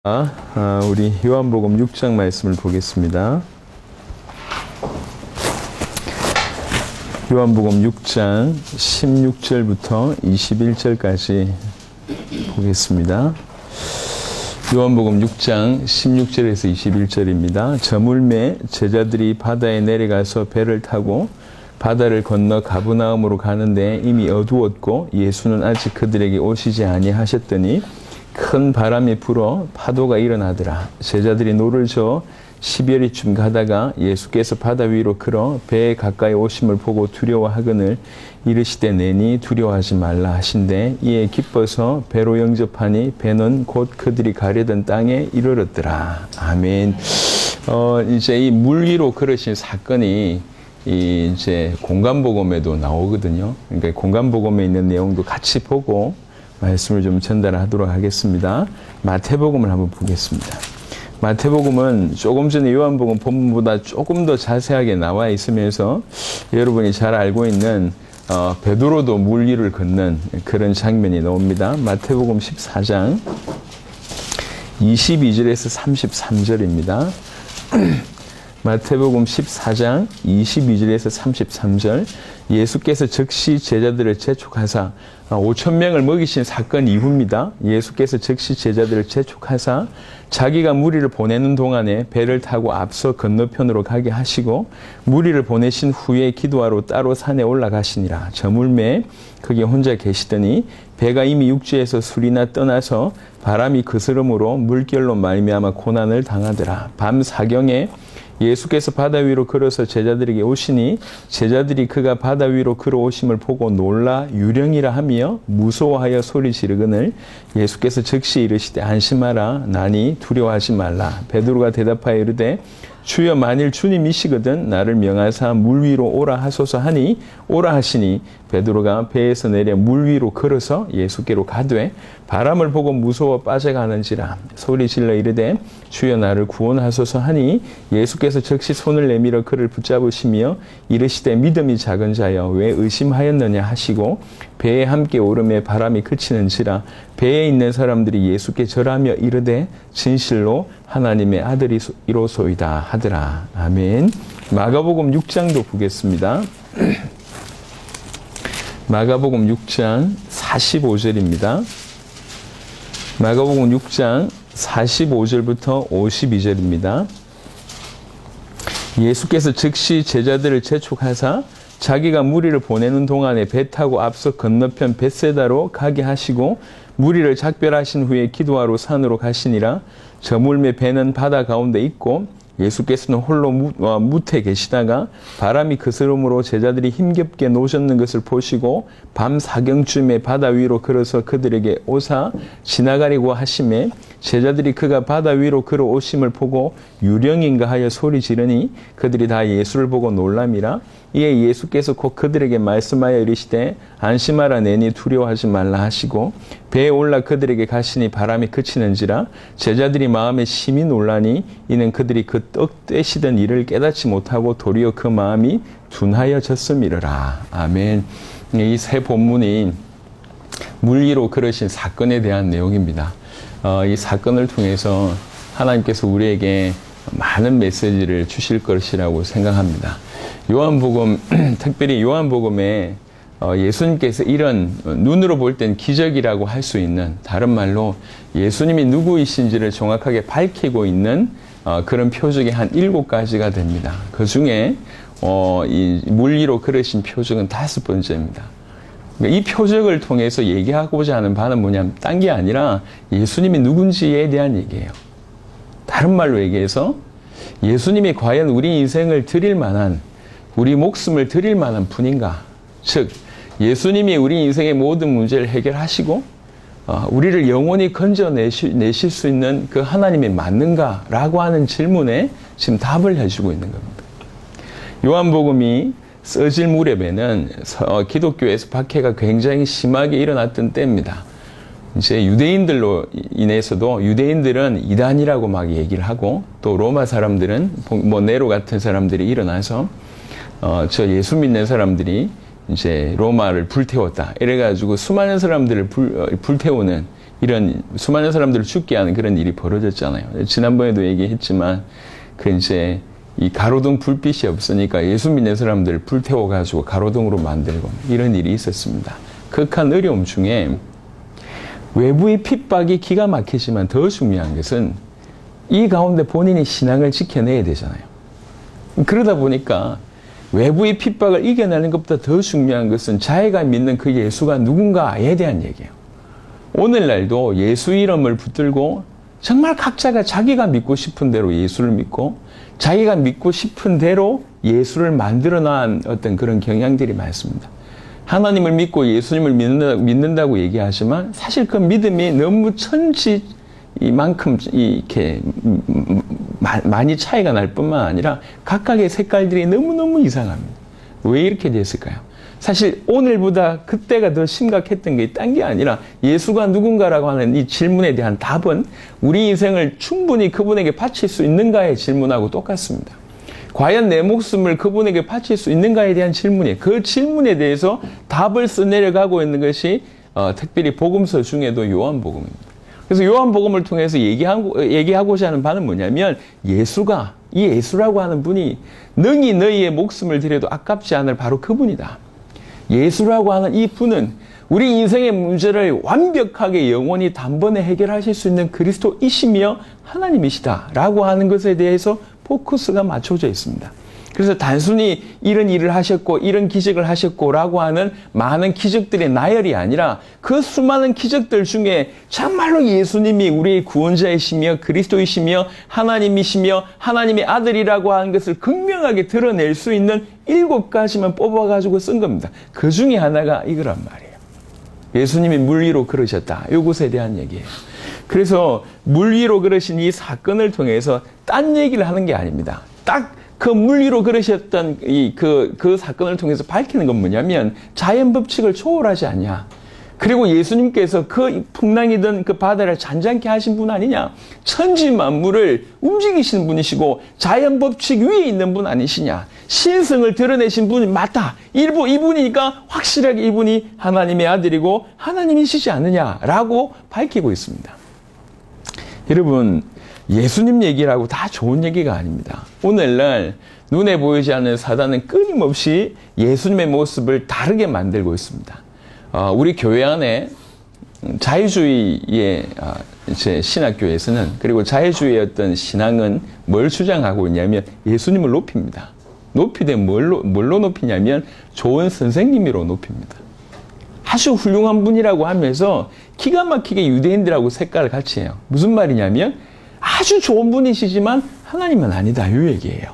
우리 요한복음 6장 말씀을 보겠습니다. 요한복음 6장 16절부터 21절까지 보겠습니다. 요한복음 6장 16절에서 21절입니다. 저물매 제자들이 바다에 내려가서 배를 타고 바다를 건너 가브나움으로 가는데 이미 어두웠고 예수는 아직 그들에게 오시지 아니하셨더니 큰 바람이 불어 파도가 일어나더라. 제자들이 노를 저어 10여리쯤 가다가 예수께서 바다 위로 걸어 배에 가까이 오심을 보고 두려워하거늘 이르시되 내니 두려워하지 말라 하신대 이에 기뻐서 배로 영접하니 배는 곧 그들이 가려던 땅에 이르렀더라. 아멘. 이제 이 물 위로 걸으신 사건이 이제 공간복음에도 나오거든요. 그러니까 공간복음에 있는 내용도 같이 보고 말씀을 좀 전달하도록 하겠습니다. 마태복음을 한번 보겠습니다. 마태복음은 조금 전에 요한복음 본문보다 조금 더 자세하게 나와 있으면서 여러분이 잘 알고 있는 베드로도 물 위를 걷는 그런 장면이 나옵니다. 마태복음 14장 22절에서 33절입니다. 마태복음 14장 22절에서 33절 예수께서 즉시 제자들을 재촉하사 5,000명을 먹이신 사건 이후입니다. 예수께서 즉시 제자들을 재촉하사 자기가 무리를 보내는 동안에 배를 타고 앞서 건너편으로 가게 하시고 무리를 보내신 후에 기도하러 따로 산에 올라가시니라. 저물매 거기 혼자 계시더니 배가 이미 육지에서 술이나 떠나서 바람이 그스름으로 물결로 말미암아 고난을 당하더라. 밤 사경에 예수께서 바다 위로 걸어서 제자들에게 오시니 제자들이 그가 바다 위로 걸어오심을 보고 놀라 유령이라 하며 무서워하여 소리 지르거늘 예수께서 즉시 이르시되 안심하라 나니 두려워하지 말라. 베드로가 대답하여 이르되 주여 만일 주님이시거든 나를 명하사 물 위로 오라 하소서 하니 오라 하시니 베드로가 배에서 내려 물 위로 걸어서 예수께로 가되 바람을 보고 무서워 빠져가는지라 소리 질러 이르되 주여 나를 구원하소서 하니 예수께서 즉시 손을 내밀어 그를 붙잡으시며 이르시되 믿음이 작은 자여 왜 의심하였느냐 하시고 배에 함께 오름에 바람이 그치는지라 배에 있는 사람들이 예수께 절하며 이르되 진실로 하나님의 아들이로소이다 하더라. 아멘. 마가복음 6장도 보겠습니다. 마가복음 6장 45절입니다. 마가복음 6장 45절부터 52절입니다. 예수께서 즉시 제자들을 재촉하사 자기가 무리를 보내는 동안에 배 타고 앞서 건너편 벳세다로 가게 하시고 무리를 작별하신 후에 기도하러 산으로 가시니라. 저물매 배는 바다 가운데 있고 예수께서는 홀로 무태 계시다가 바람이 그스름으로 제자들이 힘겹게 노셨는 것을 보시고 밤 사경쯤에 바다 위로 걸어서 그들에게 오사 지나가려고 하심에 제자들이 그가 바다 위로 걸어오심을 보고 유령인가 하여 소리 지르니 그들이 다 예수를 보고 놀람이라. 이에 예수께서 곧 그들에게 말씀하여 이르시되 안심하라 내니 두려워하지 말라 하시고 배에 올라 그들에게 가시니 바람이 그치는지라 제자들이 마음에 심히 놀라니 이는 그들이 그 떡 떼시던 일을 깨닫지 못하고 도리어 그 마음이 둔하여졌음이러라. 아멘. 이 세 본문이 물 위로 걸으신 사건에 대한 내용입니다. 이 사건을 통해서 하나님께서 우리에게 많은 메시지를 주실 것이라고 생각합니다. 요한복음, 특별히 요한복음에 예수님께서 이런 눈으로 볼 땐 기적이라고 할 수 있는 다른 말로 예수님이 누구이신지를 정확하게 밝히고 있는 그런 표적이 한 7가지가 됩니다. 그 중에 이 물 위로 걸으신 표적은 5번째입니다. 이 표적을 통해서 얘기하고자 하는 바는 뭐냐면 딴 게 아니라 예수님이 누군지에 대한 얘기예요. 다른 말로 얘기해서 예수님이 과연 우리 인생을 드릴 만한 우리 목숨을 드릴 만한 분인가? 즉 예수님이 우리 인생의 모든 문제를 해결하시고 우리를 영원히 건져내실 수 있는 그 하나님이 맞는가? 라고 하는 질문에 지금 답을 해주고 있는 겁니다. 요한복음이 써질 무렵에는 기독교에서 박해가 굉장히 심하게 일어났던 때입니다. 이제 유대인들로 인해서도 유대인들은 이단이라고 막 얘기를 하고 또 로마 사람들은 뭐 네로 같은 사람들이 일어나서 저 예수 믿는 사람들이 이제 로마를 불태웠다. 이래가지고 수많은 사람들을 불태우는 이런 수많은 사람들을 죽게 하는 그런 일이 벌어졌잖아요. 지난번에도 얘기했지만 그 이제 이 가로등 불빛이 없으니까 예수 믿는 사람들을 불태워가지고 가로등으로 만들고 이런 일이 있었습니다. 극한 어려움 중에 외부의 핍박이 기가 막히지만 더 중요한 것은 이 가운데 본인이 신앙을 지켜내야 되잖아요. 그러다 보니까 외부의 핍박을 이겨내는 것보다 더 중요한 것은 자기가 믿는 그 예수가 누군가에 대한 얘기예요. 오늘날도 예수 이름을 붙들고 정말 각자가 자기가 믿고 싶은 대로 예수를 믿고 자기가 믿고 싶은 대로 예수를 만들어 놓은 어떤 그런 경향들이 많습니다. 하나님을 믿고 예수님을 믿는다고 얘기하지만 사실 그 믿음이 너무 이만큼 이렇게 많이 차이가 날 뿐만 아니라 각각의 색깔들이 너무너무 이상합니다. 왜 이렇게 됐을까요? 사실 오늘보다 그때가 더 심각했던 게 딴 게 아니라 예수가 누군가라고 하는 이 질문에 대한 답은 우리 인생을 충분히 그분에게 바칠 수 있는가의 질문하고 똑같습니다. 과연 내 목숨을 그분에게 바칠 수 있는가에 대한 질문이에요. 그 질문에 대해서 답을 써내려가고 있는 것이 특별히 복음서 중에도 요한복음입니다. 그래서 요한복음을 통해서 얘기하고자 하는 바는 뭐냐면 예수가, 이 예수라고 하는 분이 능히 너희의 목숨을 드려도 아깝지 않을 바로 그분이다. 예수라고 하는 이 분은 우리 인생의 문제를 완벽하게 영원히 단번에 해결하실 수 있는 그리스도이시며 하나님이시다 라고 하는 것에 대해서 포커스가 맞춰져 있습니다. 그래서 단순히 이런 일을 하셨고 이런 기적을 하셨고 라고 하는 많은 기적들의 나열이 아니라 그 수많은 기적들 중에 정말로 예수님이 우리의 구원자이시며 그리스도이시며 하나님이시며 하나님의 아들이라고 하는 것을 극명하게 드러낼 수 있는 7가지만 뽑아가지고 쓴 겁니다. 그 중에 하나가 이거란 말이에요. 예수님이 물 위로 걸으셨다. 이것에 대한 얘기예요. 그래서 물 위로 걸으신 이 사건을 통해서 딴 얘기를 하는 게 아닙니다. 딱 그 물 위로 걸으셨던 그 사건을 통해서 밝히는 건 뭐냐면 자연 법칙을 초월하지 않냐. 그리고 예수님께서 그 풍랑이던 그 바다를 잔잔케 하신 분 아니냐. 천지 만물을 움직이시는 분이시고 자연 법칙 위에 있는 분 아니시냐. 신성을 드러내신 분이 맞다. 이분이니까 확실하게 이분이 하나님의 아들이고 하나님이시지 않느냐라고 밝히고 있습니다. 여러분, 예수님 얘기라고 다 좋은 얘기가 아닙니다. 오늘날 눈에 보이지 않는 사단은 끊임없이 예수님의 모습을 다르게 만들고 있습니다. 우리 교회 안에 자유주의의 제 신학교에서는 그리고 자유주의의 어떤 신앙은 뭘 주장하고 있냐면 예수님을 높입니다. 높이되 뭘로 높이냐면 좋은 선생님으로 높입니다. 아주 훌륭한 분이라고 하면서 기가 막히게 유대인들하고 색깔을 같이 해요. 무슨 말이냐면 아주 좋은 분이시지만 하나님은 아니다. 이 얘기예요.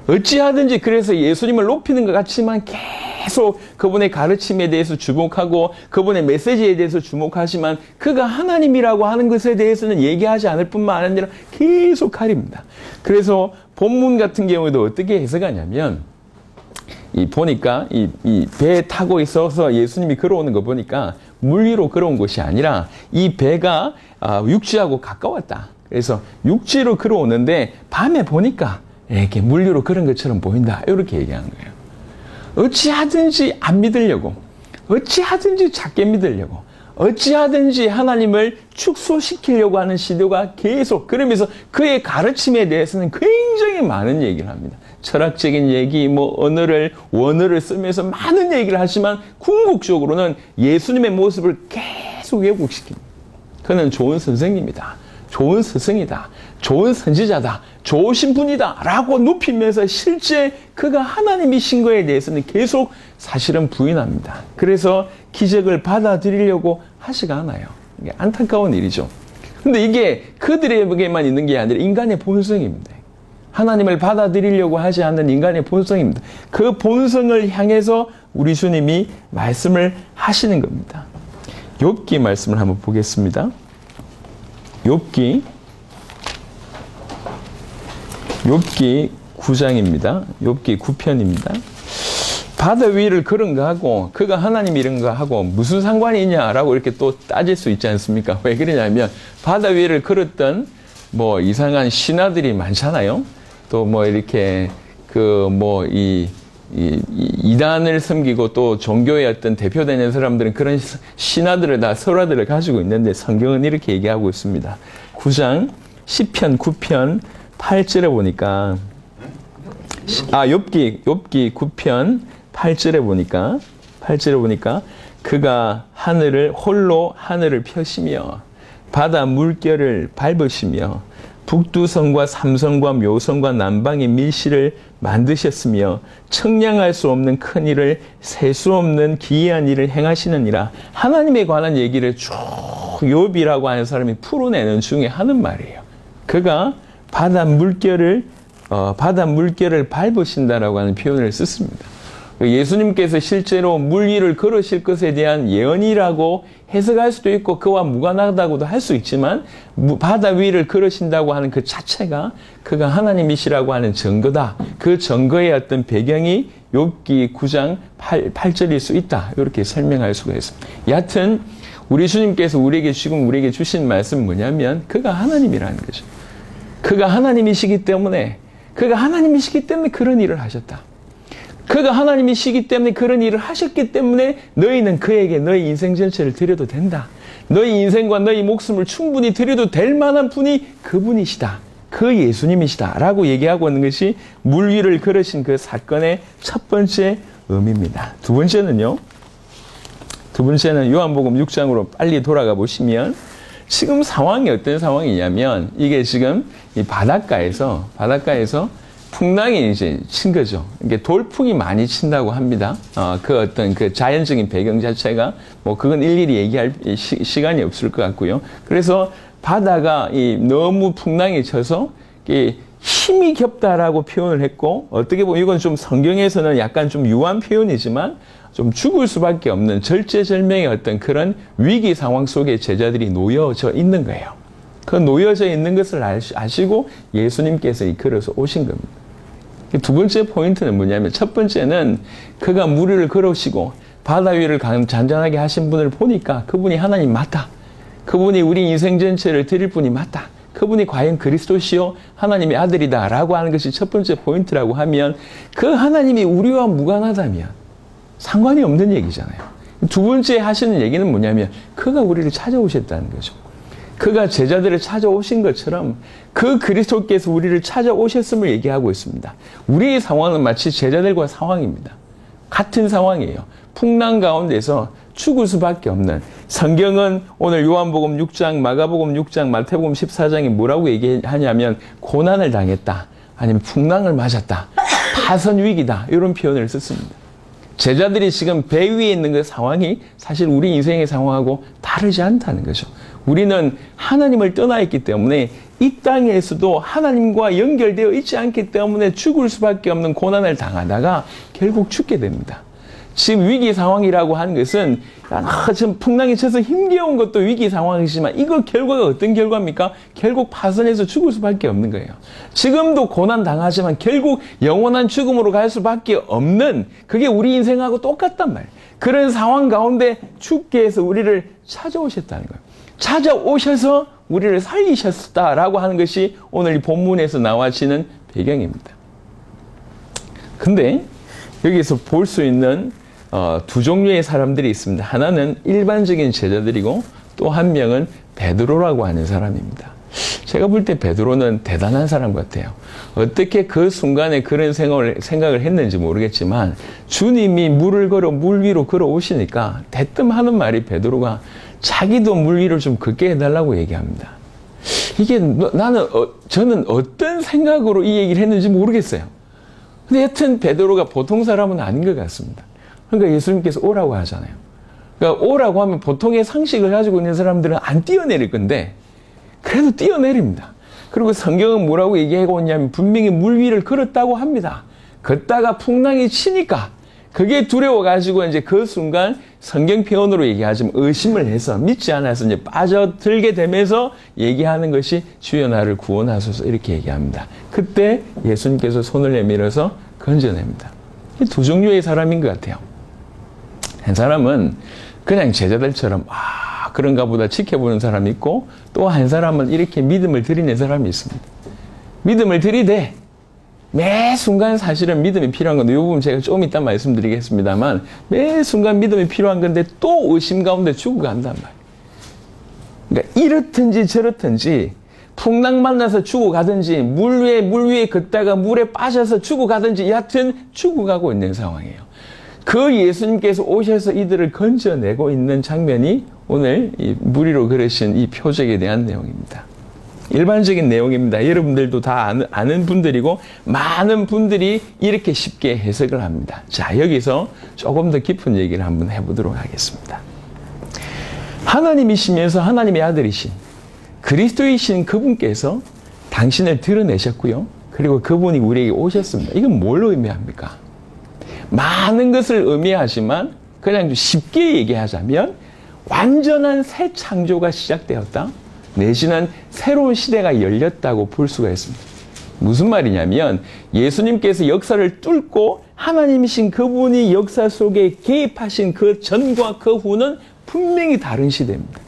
어찌하든지 그래서 예수님을 높이는 것 같지만 계속 그분의 가르침에 대해서 주목하고 그분의 메시지에 대해서 주목하지만 그가 하나님이라고 하는 것에 대해서는 얘기하지 않을 뿐만 아니라 계속 가립니다. 그래서 본문 같은 경우에도 어떻게 해석하냐면 보니까 이 배에 타고 있어서 예수님이 걸어오는 거 보니까 물 위로 걸어온 것이 아니라 이 배가 육지하고 가까웠다. 그래서 육지로 걸어오는데 밤에 보니까 이렇게 물 위로 걸은 것처럼 보인다. 이렇게 얘기하는 거예요. 어찌하든지 안 믿으려고, 어찌하든지 작게 믿으려고, 어찌하든지 하나님을 축소시키려고 하는 시도가 계속 그러면서 그의 가르침에 대해서는 굉장히 많은 얘기를 합니다. 철학적인 얘기, 원어를 쓰면서 많은 얘기를 하지만 궁극적으로는 예수님의 모습을 계속 왜곡시킵니다. 그는 좋은 선생님이다. 좋은 스승이다. 좋은 선지자다. 좋으신 분이다. 라고 높이면서 실제 그가 하나님이신 거에 대해서는 계속 사실은 부인합니다. 그래서 기적을 받아들이려고 하지가 않아요. 이게 안타까운 일이죠. 근데 이게 그들에게만 있는 게 아니라 인간의 본성입니다. 하나님을 받아들이려고 하지 않는 인간의 본성입니다. 그 본성을 향해서 우리 주님이 말씀을 하시는 겁니다. 욥기 말씀을 한번 보겠습니다. 욥기 9장입니다. 욥기 9편입니다. 바다 위를 걸은가 하고 그가 하나님 이런가 하고 무슨 상관이 있냐라고 이렇게 또 따질 수 있지 않습니까? 왜 그러냐면 바다 위를 걸었던 이상한 신하들이 많잖아요. 또 이렇게 이단을 섬기고 또 종교의 어떤 대표되는 사람들은 그런 신화들을 다 설화들을 가지고 있는데 성경은 이렇게 얘기하고 있습니다. 9장 10편 9편 8절에 보니까 욥기 9편 8절에 보니까 그가 홀로 하늘을 펴시며 바다 물결을 밟으시며 북두성과 삼성과 묘성과 남방의 밀실을 만드셨으며 청량할 수 없는 큰 일을 셀 수 없는 기이한 일을 행하시느니라. 하나님에 관한 얘기를 쭉 욥이라고 하는 사람이 풀어내는 중에 하는 말이에요. 그가 바다 물결을 밟으신다라고 하는 표현을 썼습니다. 예수님께서 실제로 물 위를 걸으실 것에 대한 예언이라고 해석할 수도 있고 그와 무관하다고도 할 수 있지만 바다 위를 걸으신다고 하는 그 자체가 그가 하나님이시라고 하는 증거다. 그 증거의 어떤 배경이 욥기 9장 8절일 수 있다. 이렇게 설명할 수가 있습니다. 여하튼 우리 주님께서 우리에게 주신 말씀은 뭐냐면 그가 하나님이라는 거죠. 그가 하나님이시기 때문에 그런 일을 하셨다. 그가 하나님이시기 때문에 그런 일을 하셨기 때문에 너희는 그에게 너희 인생 전체를 드려도 된다. 너희 인생과 너희 목숨을 충분히 드려도 될 만한 분이 그분이시다. 그 예수님이시다. 라고 얘기하고 있는 것이 물 위를 걸으신 그 사건의 첫 번째 의미입니다. 두 번째는 요한복음 6장으로 빨리 돌아가 보시면 지금 상황이 어떤 상황이냐면 이게 지금 이 바닷가에서 풍랑이 이제 친 거죠. 이게 돌풍이 많이 친다고 합니다. 그 어떤 그 자연적인 배경 자체가 그건 일일이 얘기할 시간이 없을 것 같고요. 그래서 바다가 너무 풍랑이 쳐서 힘이 겹다라고 표현을 했고 어떻게 보면 이건 좀 성경에서는 약간 좀 유한 표현이지만 좀 죽을 수밖에 없는 절체절명의 어떤 그런 위기 상황 속에 제자들이 놓여져 있는 거예요. 그 놓여져 있는 것을 아시고 예수님께서 이끌어서 오신 겁니다. 두 번째 포인트는 뭐냐면 첫 번째는 그가 물 위를 걸으시고 바다 위를 잔잔하게 하신 분을 보니까 그분이 하나님 맞다. 그분이 우리 인생 전체를 드릴 분이 맞다. 그분이 과연 그리스도시요 하나님의 아들이다 라고 하는 것이 첫 번째 포인트라고 하면 그 하나님이 우리와 무관하다면 상관이 없는 얘기잖아요. 두 번째 하시는 얘기는 뭐냐면 그가 우리를 찾아오셨다는 거죠. 그가 제자들을 찾아오신 것처럼 그 그리스도께서 우리를 찾아오셨음을 얘기하고 있습니다. 우리의 상황은 마치 제자들과 상황입니다. 같은 상황이에요. 풍랑 가운데서 죽을 수밖에 없는 성경은 오늘 요한복음 6장, 마가복음 6장, 마태복음 14장이 뭐라고 얘기하냐면 고난을 당했다. 아니면 풍랑을 맞았다. 파선 위기다. 이런 표현을 썼습니다. 제자들이 지금 배 위에 있는 그 상황이 사실 우리 인생의 상황하고 다르지 않다는 거죠. 우리는 하나님을 떠나 있기 때문에 이 땅에서도 하나님과 연결되어 있지 않기 때문에 죽을 수밖에 없는 고난을 당하다가 결국 죽게 됩니다. 지금 위기 상황이라고 하는 것은 지금 풍랑이 쳐서 힘겨운 것도 위기 상황이지만 이거 결과가 어떤 결과입니까? 결국 파선해서 죽을 수밖에 없는 거예요. 지금도 고난 당하지만 결국 영원한 죽음으로 갈 수밖에 없는 그게 우리 인생하고 똑같단 말이에요. 그런 상황 가운데 죽게 해서 우리를 찾아오셨다는 거예요. 찾아오셔서 우리를 살리셨다라고 하는 것이 오늘 이 본문에서 나와지는 배경입니다. 근데 여기서 볼 수 있는 두 종류의 사람들이 있습니다. 하나는 일반적인 제자들이고 또 한 명은 베드로라고 하는 사람입니다. 제가 볼 때 베드로는 대단한 사람 같아요. 어떻게 그 순간에 그런 생각을 했는지 모르겠지만 주님이 물 위로 걸어 오시니까 대뜸 하는 말이 베드로가 자기도 물 위를 좀 걷게 해달라고 얘기합니다. 이게 저는 어떤 생각으로 이 얘기를 했는지 모르겠어요. 근데 여튼 베드로가 보통 사람은 아닌 것 같습니다. 그러니까 예수님께서 오라고 하잖아요. 그러니까 오라고 하면 보통의 상식을 가지고 있는 사람들은 안 뛰어내릴 건데 그래도 뛰어내립니다. 그리고 성경은 뭐라고 얘기하고 있냐면 분명히 물 위를 걸었다고 합니다. 걷다가 풍랑이 치니까 그게 두려워가지고 이제 그 순간 성경 표현으로 얘기하자면 의심을 해서 믿지 않아서 이제 빠져들게 되면서 얘기하는 것이 주여 나를 구원하소서 이렇게 얘기합니다. 그때 예수님께서 손을 내밀어서 건져냅니다. 이 두 종류의 사람인 것 같아요. 한 사람은 그냥 제자들처럼 그런가 보다 지켜보는 사람이 있고 또 한 사람은 이렇게 믿음을 들이는 사람이 있습니다. 믿음을 들이되 매 순간 사실은 믿음이 필요한 건데, 이 부분 제가 좀 이따 말씀드리겠습니다만, 매 순간 믿음이 필요한 건데 또 의심 가운데 죽어간단 말이에요. 그러니까 이렇든지 저렇든지 풍랑 만나서 죽어가든지 물 위에 걷다가 물에 빠져서 죽어가든지 여하튼 죽어가고 있는 상황이에요. 그 예수님께서 오셔서 이들을 건져내고 있는 장면이 오늘 이 무리로 걸으신 이 표적에 대한 내용입니다. 일반적인 내용입니다. 여러분들도 다 아는 분들이고 많은 분들이 이렇게 쉽게 해석을 합니다. 자, 여기서 조금 더 깊은 얘기를 한번 해보도록 하겠습니다. 하나님이시면서 하나님의 아들이신 그리스도이신 그분께서 당신을 드러내셨고요. 그리고 그분이 우리에게 오셨습니다. 이건 뭘 의미합니까? 많은 것을 의미하지만 그냥 쉽게 얘기하자면 완전한 새 창조가 시작되었다. 내지는 새로운 시대가 열렸다고 볼 수가 있습니다. 무슨 말이냐면 예수님께서 역사를 뚫고 하나님이신 그분이 역사 속에 개입하신 그 전과 그 후는 분명히 다른 시대입니다.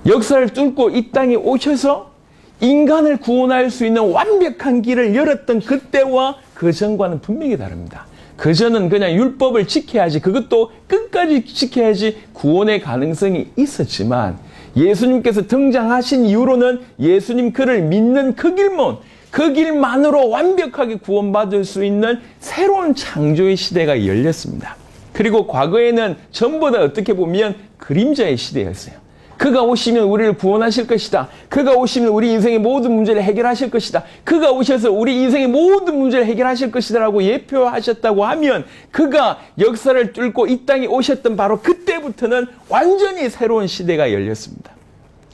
역사를 뚫고 이 땅에 오셔서 인간을 구원할 수 있는 완벽한 길을 열었던 그때와 그 전과는 분명히 다릅니다. 그 전은 그냥 율법을 지켜야지, 그것도 끝까지 지켜야지 구원의 가능성이 있었지만 예수님께서 등장하신 이후로는 예수님 그를 믿는 그 길만으로 완벽하게 구원받을 수 있는 새로운 창조의 시대가 열렸습니다. 그리고 과거에는 전부 다 어떻게 보면 그림자의 시대였어요. 그가 오시면 우리를 구원하실 것이다. 그가 오시면 우리 인생의 모든 문제를 해결하실 것이다. 그가 오셔서 우리 인생의 모든 문제를 해결하실 것이다 라고 예표하셨다고 하면 그가 역사를 뚫고 이 땅에 오셨던 바로 그때부터는 완전히 새로운 시대가 열렸습니다.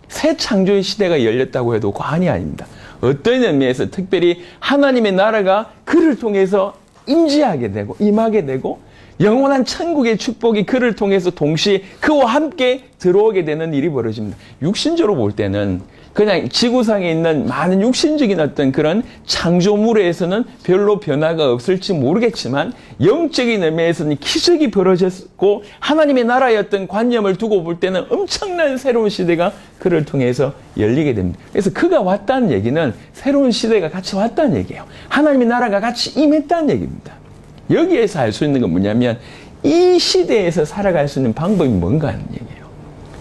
새 창조의 시대가 열렸다고 해도 과언이 아닙니다. 어떤 의미에서 특별히 하나님의 나라가 그를 통해서 임재하게 되고 임하게 되고 영원한 천국의 축복이 그를 통해서 동시에 그와 함께 들어오게 되는 일이 벌어집니다. 육신적으로 볼 때는 그냥 지구상에 있는 많은 육신적인 어떤 그런 창조물에서는 별로 변화가 없을지 모르겠지만 영적인 의미에서는 기적이 벌어졌고 하나님의 나라의 어떤 관념을 두고 볼 때는 엄청난 새로운 시대가 그를 통해서 열리게 됩니다. 그래서 그가 왔다는 얘기는 새로운 시대가 같이 왔다는 얘기예요. 하나님의 나라가 같이 임했다는 얘기입니다. 여기에서 알 수 있는 건 뭐냐면 이 시대에서 살아갈 수 있는 방법이 뭔가 하는 얘기예요.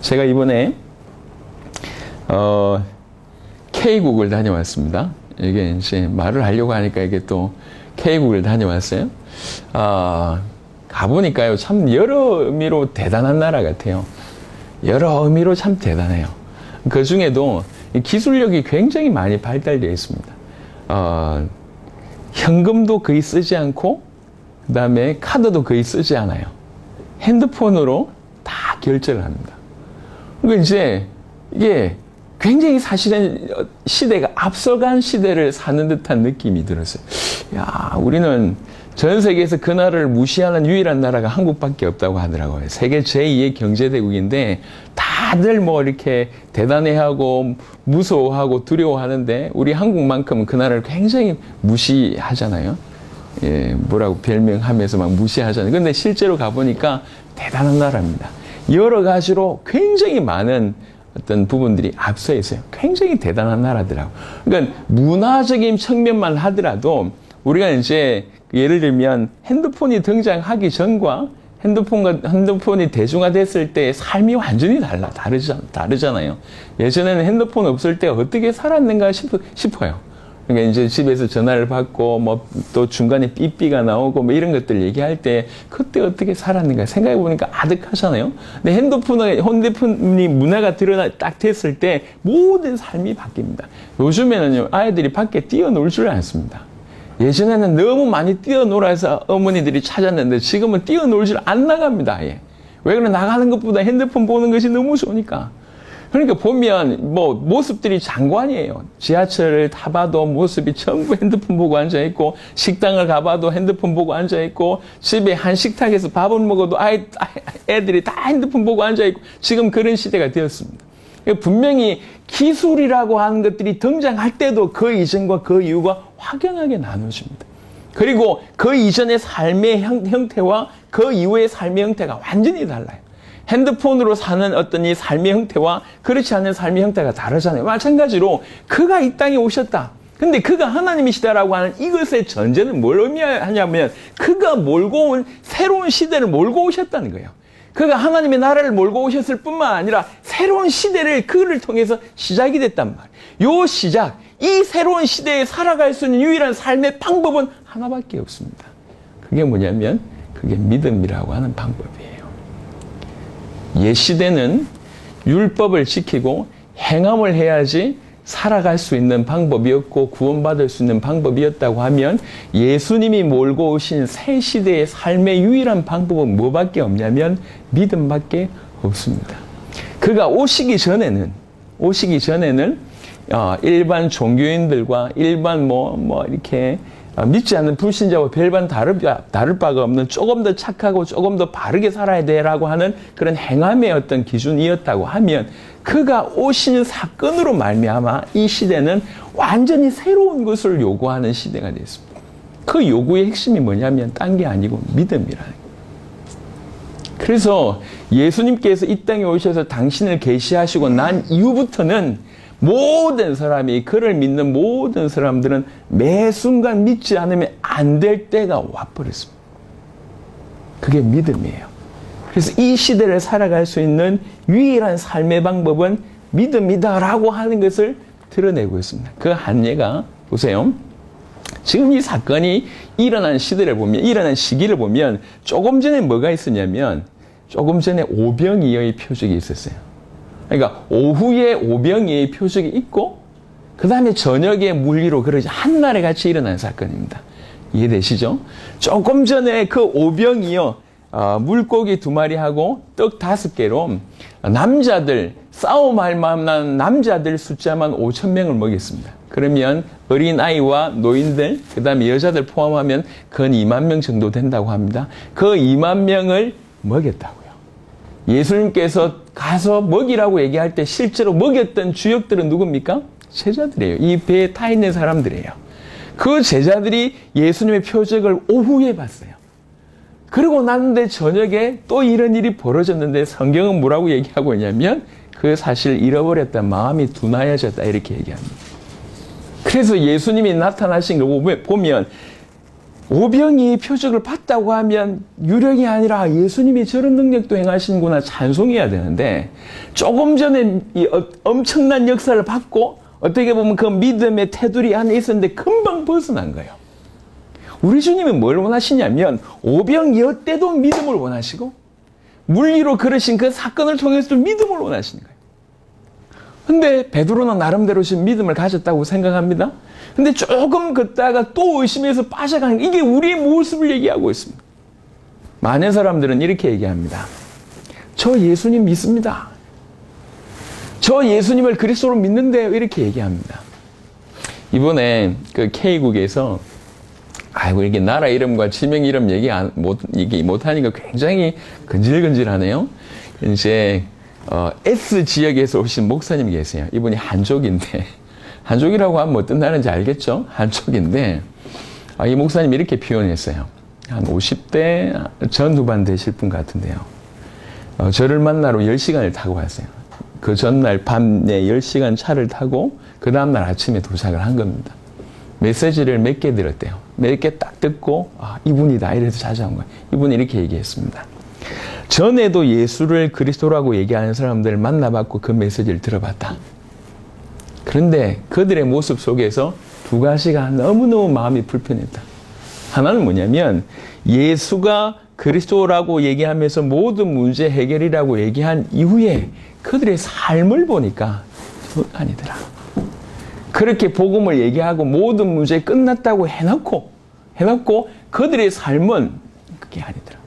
제가 이번에 K국을 다녀왔습니다. 이게 이제 말을 하려고 하니까 이게 또 K국을 다녀왔어요. 가보니까요, 참 여러 의미로 대단한 나라 같아요. 여러 의미로 참 대단해요. 그 중에도 기술력이 굉장히 많이 발달되어 있습니다. 현금도 거의 쓰지 않고 그 다음에 카드도 거의 쓰지 않아요. 핸드폰으로 다 결제를 합니다. 그러니까 이제 이게 굉장히 사실은 시대가 앞서간 시대를 사는 듯한 느낌이 들었어요. 야, 우리는 전 세계에서 그 나라를 무시하는 유일한 나라가 한국밖에 없다고 하더라고요. 세계 제2의 경제대국인데 다들 뭐 이렇게 대단해하고 무서워하고 두려워하는데 우리 한국만큼은 그 나라를 굉장히 무시하잖아요. 예, 뭐라고 별명하면서 막 무시하잖아요. 근데 실제로 가보니까 대단한 나라입니다. 여러 가지로 굉장히 많은 어떤 부분들이 앞서 있어요. 굉장히 대단한 나라더라고요. 그러니까 문화적인 측면만 하더라도 우리가 이제 예를 들면 핸드폰이 등장하기 전과 핸드폰이 대중화됐을 때의 삶이 완전히 다르잖아요. 예전에는 핸드폰 없을 때 어떻게 살았는가 싶어요. 그러니까 이제 집에서 전화를 받고 뭐 또 중간에 삐삐가 나오고 뭐 이런 것들 얘기할 때 그때 어떻게 살았는가 생각해 보니까 아득하잖아요. 근데 핸드폰이 문화가 딱 됐을 때 모든 삶이 바뀝니다. 요즘에는요, 아이들이 밖에 뛰어놀 줄 않습니다. 예전에는 너무 많이 뛰어놀아서 어머니들이 찾았는데 지금은 뛰어놀 줄 안 나갑니다. 아예. 왜 그래? 나가는 것보다 핸드폰 보는 것이 너무 좋으니까. 그러니까 보면 뭐 모습들이 장관이에요. 지하철을 타봐도 모습이 전부 핸드폰 보고 앉아있고, 식당을 가봐도 핸드폰 보고 앉아있고, 집에 한 식탁에서 밥을 먹어도 애들이 다 핸드폰 보고 앉아있고, 지금 그런 시대가 되었습니다. 그러니까 분명히 기술이라고 하는 것들이 등장할 때도 그 이전과 그 이후가 확연하게 나눠집니다. 그리고 그 이전의 삶의 형태와 그 이후의 삶의 형태가 완전히 달라요. 핸드폰으로 사는 어떤 이 삶의 형태와 그렇지 않은 삶의 형태가 다르잖아요. 마찬가지로 그가 이 땅에 오셨다. 근데 그가 하나님이시다라고 하는 이것의 전제는 뭘 의미하냐면 그가 몰고 온 새로운 시대를 몰고 오셨다는 거예요. 그가 하나님의 나라를 몰고 오셨을 뿐만 아니라 새로운 시대를 그를 통해서 시작이 됐단 말이에요. 요 시작, 이 새로운 시대에 살아갈 수 있는 유일한 삶의 방법은 하나밖에 없습니다. 그게 뭐냐면 그게 믿음이라고 하는 방법이에요. 옛 시대는 율법을 지키고 행함을 해야지 살아갈 수 있는 방법이었고 구원받을 수 있는 방법이었다고 하면 예수님이 몰고 오신 새 시대의 삶의 유일한 방법은 뭐밖에 없냐면 믿음밖에 없습니다. 그가 오시기 전에는 일반 종교인들과 일반 이렇게 믿지 않는 불신자와 별반 다를 바가 없는 조금 더 착하고 조금 더 바르게 살아야 돼라고 하는 그런 행함의 어떤 기준이었다고 하면 그가 오신 사건으로 말미암아 이 시대는 완전히 새로운 것을 요구하는 시대가 됐습니다. 그 요구의 핵심이 뭐냐면 딴 게 아니고 믿음이라는 거예요. 그래서 예수님께서 이 땅에 오셔서 당신을 계시하시고 난 이후부터는 모든 사람이 그를 믿는 모든 사람들은 매 순간 믿지 않으면 안 될 때가 와버렸습니다. 그게 믿음이에요. 그래서 이 시대를 살아갈 수 있는 유일한 삶의 방법은 믿음이다라고 하는 것을 드러내고 있습니다. 그 한 예가 보세요. 지금 이 사건이 일어난 시기를 보면 조금 전에 뭐가 있었냐면 조금 전에 오병이어의 표적이 있었어요. 그러니까 오후에 오병이어의 표적이 있고 그 다음에 저녁에 물리로 그러지 한날에 같이 일어난 사건입니다. 이해되시죠? 조금 전에 그 오병이어 물고기 2마리하고 떡 5개로 남자들 싸움할 만한 남자들 숫자만 5,000명을 먹였습니다. 그러면 어린아이와 노인들 그 다음에 여자들 포함하면 근 2만 명 정도 된다고 합니다. 그 2만 명을 먹였다고요. 예수님께서 가서 먹이라고 얘기할 때 실제로 먹였던 주역들은 누굽니까? 제자들이에요. 이 배에 타 있는 사람들이에요. 그 제자들이 예수님의 표적을 오후에 봤어요. 그러고 났는데 저녁에 또 이런 일이 벌어졌는데 성경은 뭐라고 얘기하고 있냐면 그 사실 잃어버렸다 마음이 둔하여졌다 이렇게 얘기합니다. 그래서 예수님이 나타나신 걸 보면 오병이의 표적을 봤다고 하면 유령이 아니라 예수님이 저런 능력도 행하시는구나 찬송해야 되는데 조금 전에 이 엄청난 역사를 받고 어떻게 보면 그 믿음의 테두리 안에 있었는데 금방 벗어난 거예요. 우리 주님은 뭘 원하시냐면 오병이어 때도 믿음을 원하시고 물리로 걸으신 그 사건을 통해서도 믿음을 원하시는 거예요. 근데 베드로는 나름대로 지금 믿음을 가졌다고 생각합니다. 근데 조금 걷다가 또 의심해서 빠져가는 게 이게 우리의 모습을 얘기하고 있습니다. 많은 사람들은 이렇게 얘기합니다. 저 예수님 믿습니다. 저 예수님을 그리스도로 믿는데요. 이렇게 얘기합니다. 이번에 그 K국에서 이게 나라 이름과 지명 이름 얘기 못하니까 굉장히 근질근질하네요. 이제 S 지역에서 오신 목사님이 계세요. 이분이 한족인데 한족이라고 하면 어떤 나라인지 알겠죠? 한족인데 이 목사님이 이렇게 표현했어요. 한 50대 전후반 되실 분 같은데요. 저를 만나러 10시간을 타고 왔어요. 그 전날 밤에 10시간 차를 타고 그 다음날 아침에 도착을 한 겁니다. 메시지를 몇 개 들었대요. 몇 개 딱 듣고 이분이다 이래서 찾아온 거예요. 이분이 이렇게 얘기했습니다. 전에도 예수를 그리스도라고 얘기하는 사람들을 만나봤고 그 메시지를 들어봤다. 그런데 그들의 모습 속에서 두 가지가 너무너무 마음이 불편했다. 하나는 뭐냐면 예수가 그리스도라고 얘기하면서 모든 문제 해결이라고 얘기한 이후에 그들의 삶을 보니까 아니더라. 그렇게 복음을 얘기하고 모든 문제 끝났다고 해놓고 그들의 삶은 그게 아니더라.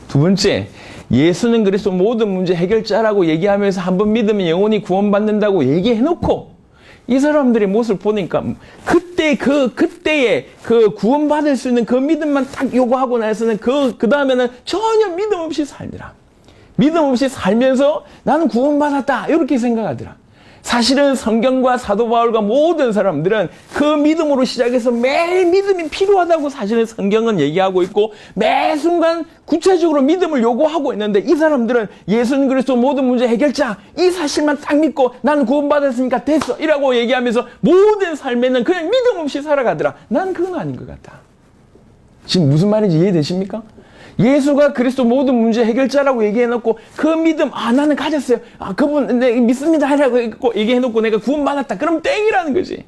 두 번째, 예수는 그리스도 모든 문제 해결자라고 얘기하면서 한번 믿으면 영원히 구원받는다고 얘기해놓고 이 사람들의 모습을 보니까 그때의 그 구원받을 수 있는 그 믿음만 딱 요구하고 나서는 그 다음에는 전혀 믿음 없이 살더라. 믿음 없이 살면서 나는 구원받았다 이렇게 생각하더라. 사실은 성경과 사도 바울과 모든 사람들은 그 믿음으로 시작해서 매일 믿음이 필요하다고 사실은 성경은 얘기하고 있고 매 순간 구체적으로 믿음을 요구하고 있는데 이 사람들은 예수님 그리스도 모든 문제 해결자 이 사실만 딱 믿고 나는 구원받았으니까 됐어 이라고 얘기하면서 모든 삶에는 그냥 믿음 없이 살아가더라. 난 그건 아닌 것 같다. 지금 무슨 말인지 이해되십니까? 예수가 그리스도 모든 문제 해결자라고 얘기해놓고 그 믿음 나는 가졌어요. 그분 네, 믿습니다 라고 얘기해놓고 내가 구원받았다. 그럼 땡이라는 거지.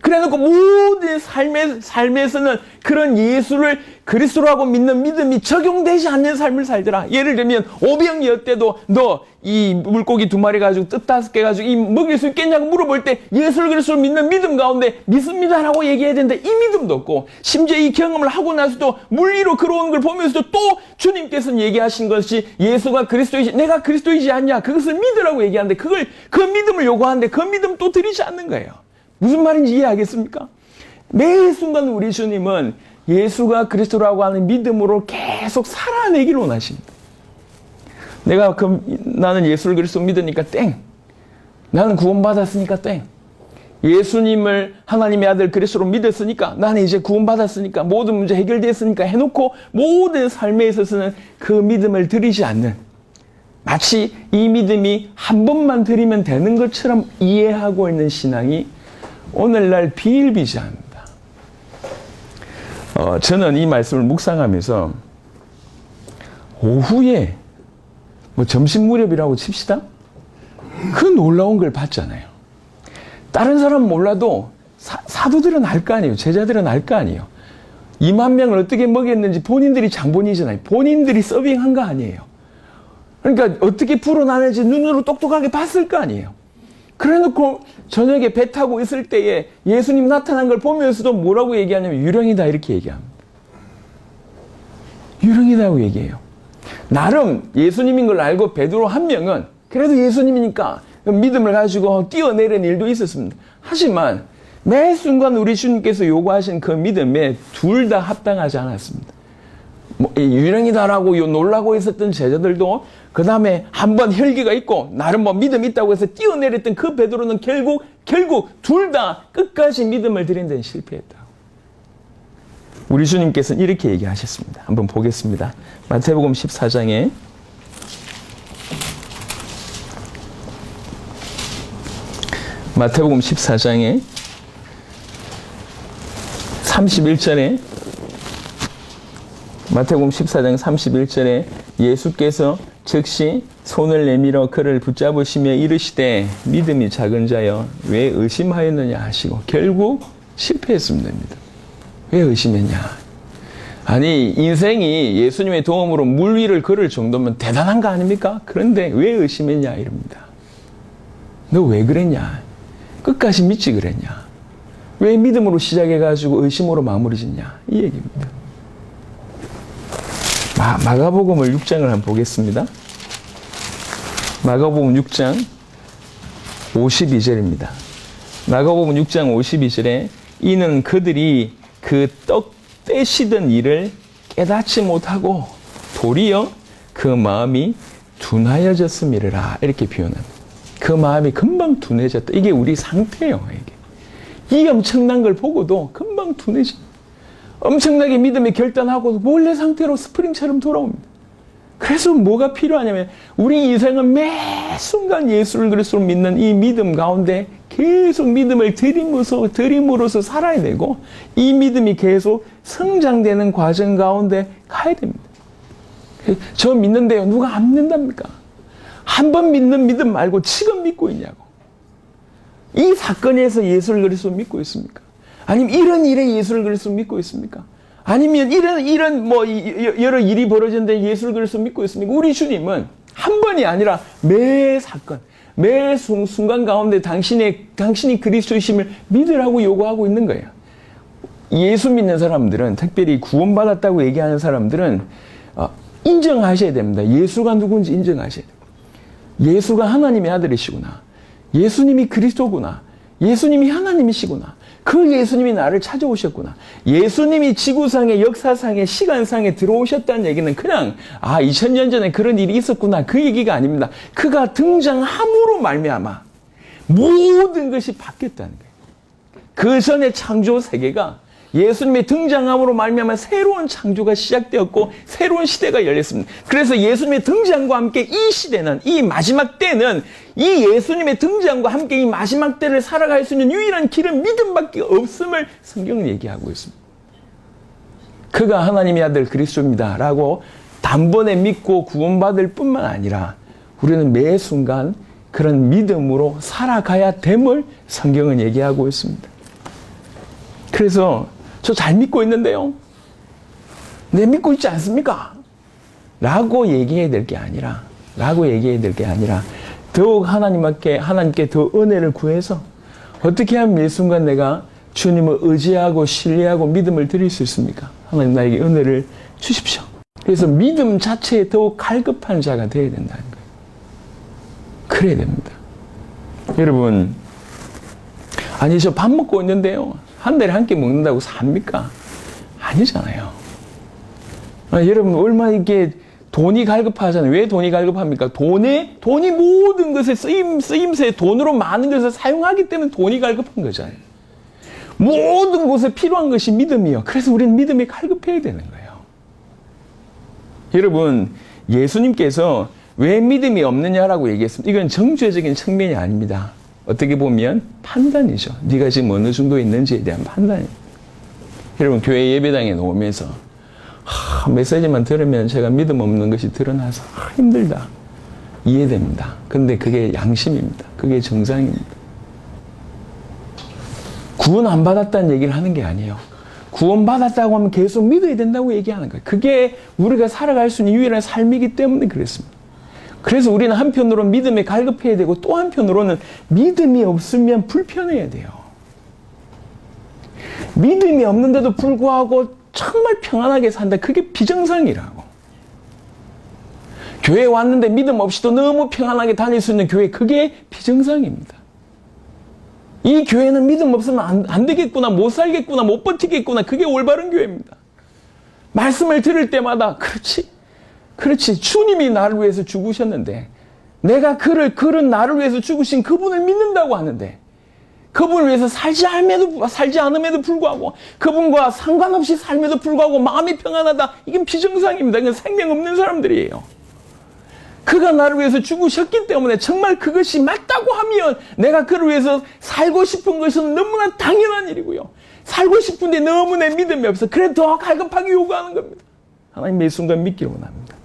그래놓고 모든 삶에서는 그런 예수를 그리스도라고 믿는 믿음이 적용되지 않는 삶을 살더라. 예를 들면 오병이어때도 너 이 물고기 2마리 가지고 뜻 5개 가지고 이 먹일 수 있겠냐고 물어볼 때 예수를 그리스도를 믿는 믿음 가운데 믿습니다라고 얘기해야 되는데 이 믿음도 없고 심지어 이 경험을 하고 나서도 물 위로 걸어오는 걸 보면서도 또 주님께서는 얘기하신 것이 예수가 그리스도이지 내가 그리스도이지 않냐 그것을 믿으라고 얘기하는데 그 믿음을 요구하는데 그 믿음 또 드리지 않는 거예요. 무슨 말인지 이해하겠습니까? 매 순간 우리 주님은 예수가 그리스도라고 하는 믿음으로 계속 살아내기를 원하십니다. 내가 나는 예수를 그리스도 믿으니까 땡. 나는 구원받았으니까 땡. 예수님을 하나님의 아들 그리스도로 믿었으니까 나는 이제 구원받았으니까 모든 문제 해결됐으니까 해놓고 모든 삶에 있어서는 그 믿음을 드리지 않는 마치 이 믿음이 한 번만 드리면 되는 것처럼 이해하고 있는 신앙이 오늘날 비일비재합니다. 저는 이 말씀을 묵상하면서 오후에 점심 무렵이라고 칩시다. 그 놀라운 걸 봤잖아요. 다른 사람은 몰라도 사도들은 알 거 아니에요. 제자들은 알 거 아니에요. 2만 명을 어떻게 먹였는지 본인들이 장본이잖아요. 본인들이 서빙한 거 아니에요. 그러니까 어떻게 풀어나는지 눈으로 똑똑하게 봤을 거 아니에요. 그래놓고 저녁에 배 타고 있을 때에 예수님 나타난 걸 보면서도 뭐라고 얘기하냐면 유령이다 이렇게 얘기합니다. 유령이라고 얘기해요. 나름 예수님인 걸 알고 베드로 한 명은 그래도 예수님이니까 믿음을 가지고 뛰어내리는 일도 있었습니다. 하지만 매 순간 우리 주님께서 요구하신 그 믿음에 둘 다 합당하지 않았습니다. 유령이다라고 놀라고 있었던 제자들도 그 다음에 한번 혈기가 있고 나름 믿음이 있다고 해서 뛰어내렸던 그 베드로는 결국 둘 다 끝까지 믿음을 드린 데는 실패했다. 우리 주님께서는 이렇게 얘기하셨습니다. 한번 보겠습니다. 마태복음 14장에 마태복음 14장에 31절에 마태복음 14장 31절에 예수께서 즉시 손을 내밀어 그를 붙잡으시며 이르시되 믿음이 작은 자여 왜 의심하였느냐 하시고 결국 실패했습니다. 왜 의심했냐? 아니 인생이 예수님의 도움으로 물 위를 걸을 정도면 대단한 거 아닙니까? 그런데 왜 의심했냐 이럽니다. 너 왜 그랬냐? 끝까지 믿지 그랬냐? 왜 믿음으로 시작해가지고 의심으로 마무리 짓냐? 이 얘기입니다. 마가복음을 6장을 한번 보겠습니다. 마가복음 6장 52절입니다. 마가복음 6장 52절에 이는 그들이 그 떡 떼시던 일을 깨닫지 못하고 도리어 그 마음이 둔하여졌음이라 이렇게 표현합니다. 그 마음이 금방 둔해졌다. 이게 우리 상태예요. 이 엄청난 걸 보고도 금방 둔해집니다. 엄청나게 믿음이 결단하고 원래 상태로 스프링처럼 돌아옵니다. 그래서 뭐가 필요하냐면 우리 인생은 매 순간 예수를 그리스도로 믿는 이 믿음 가운데 계속 믿음을 드림으로써 살아야 되고 이 믿음이 계속 성장되는 과정 가운데 가야 됩니다. 저 믿는데요. 누가 안 믿는답니까? 한 번 믿는 믿음 말고 지금 믿고 있냐고. 이 사건에서 예수를 그리스도 믿고 있습니까? 아니면 이런 일에 예수를 그리스도 믿고 있습니까? 아니면 이런 여러 일이 벌어졌는데 예수를 그리스도 믿고 있습니까? 우리 주님은 한 번이 아니라 매 사건, 매 순간 가운데 당신이 그리스도이심을 믿으라고 요구하고 있는 거예요. 예수 믿는 사람들은, 특별히 구원받았다고 얘기하는 사람들은 인정하셔야 됩니다. 예수가 누군지 인정하셔야 됩니다. 예수가 하나님의 아들이시구나. 예수님이 그리스도구나. 예수님이 하나님이시구나. 그 예수님이 나를 찾아오셨구나. 예수님이 지구상의 역사상의 시간상에 들어오셨다는 얘기는 그냥 2000년 전에 그런 일이 있었구나 그 얘기가 아닙니다. 그가 등장함으로 말미암아 모든 것이 바뀌었다는 거예요. 그 전에 창조 세계가 예수님의 등장함으로 말미암아 새로운 창조가 시작되었고 새로운 시대가 열렸습니다. 그래서 예수님의 등장과 함께 이 시대는, 이 마지막 때는 이 예수님의 등장과 함께 이 마지막 때를 살아갈 수 있는 유일한 길은 믿음밖에 없음을 성경은 얘기하고 있습니다. 그가 하나님의 아들 그리스도입니다 라고 단번에 믿고 구원받을 뿐만 아니라 우리는 매 순간 그런 믿음으로 살아가야 됨을 성경은 얘기하고 있습니다. 그래서 저 잘 믿고 있는데요. 내 믿고 있지 않습니까? 라고 얘기해야 될 게 아니라 더욱 하나님께 더 은혜를 구해서 어떻게 하면 매 순간 내가 주님을 의지하고 신뢰하고 믿음을 드릴 수 있습니까? 하나님 나에게 은혜를 주십시오. 그래서 믿음 자체에 더욱 갈급한 자가 되어야 된다는 거예요. 그래야 됩니다. 여러분, 아니 저 밥 먹고 있는데요. 한 달에 한 끼 먹는다고 삽니까? 아니잖아요. 여러분 얼마나 이게 돈이 갈급하잖아요. 왜 돈이 갈급합니까? 돈이 모든 것에 쓰임새 돈으로 많은 것을 사용하기 때문에 돈이 갈급한 거잖아요. 모든 곳에 필요한 것이 믿음이요. 그래서 우리는 믿음이 갈급해야 되는 거예요. 여러분, 예수님께서 왜 믿음이 없느냐라고 얘기했습니다. 이건 정죄적인 측면이 아닙니다. 어떻게 보면 판단이죠. 네가 지금 어느 정도 있는지에 대한 판단입니다. 여러분, 교회 예배당에 나오면서 메시지만 들으면 제가 믿음 없는 것이 드러나서 힘들다. 이해됩니다. 근데 그게 양심입니다. 그게 정상입니다. 구원 안 받았다는 얘기를 하는 게 아니에요. 구원 받았다고 하면 계속 믿어야 된다고 얘기하는 거예요. 그게 우리가 살아갈 수 있는 유일한 삶이기 때문에 그렇습니다. 그래서 우리는 한편으로는 믿음에 갈급해야 되고 또 한편으로는 믿음이 없으면 불편해야 돼요. 믿음이 없는데도 불구하고 정말 평안하게 산다. 그게 비정상이라고. 교회에 왔는데 믿음 없이도 너무 평안하게 다닐 수 있는 교회, 그게 비정상입니다. 이 교회는 믿음 없으면 안 되겠구나, 못 살겠구나, 못 버티겠구나. 그게 올바른 교회입니다. 말씀을 들을 때마다 그렇지. 주님이 나를 위해서 죽으셨는데 내가 그런 나를 위해서 죽으신 그분을 믿는다고 하는데 그분을 위해서 살지 않음에도 불구하고 그분과 상관없이 삶에도 불구하고 마음이 평안하다. 이건 비정상입니다. 이건 생명 없는 사람들이에요. 그가 나를 위해서 죽으셨기 때문에 정말 그것이 맞다고 하면 내가 그를 위해서 살고 싶은 것은 너무나 당연한 일이고요. 살고 싶은데 너무 내 믿음이 없어. 그래 더 갈급하게 요구하는 겁니다. 하나님 매 순간 믿기를 원합니다.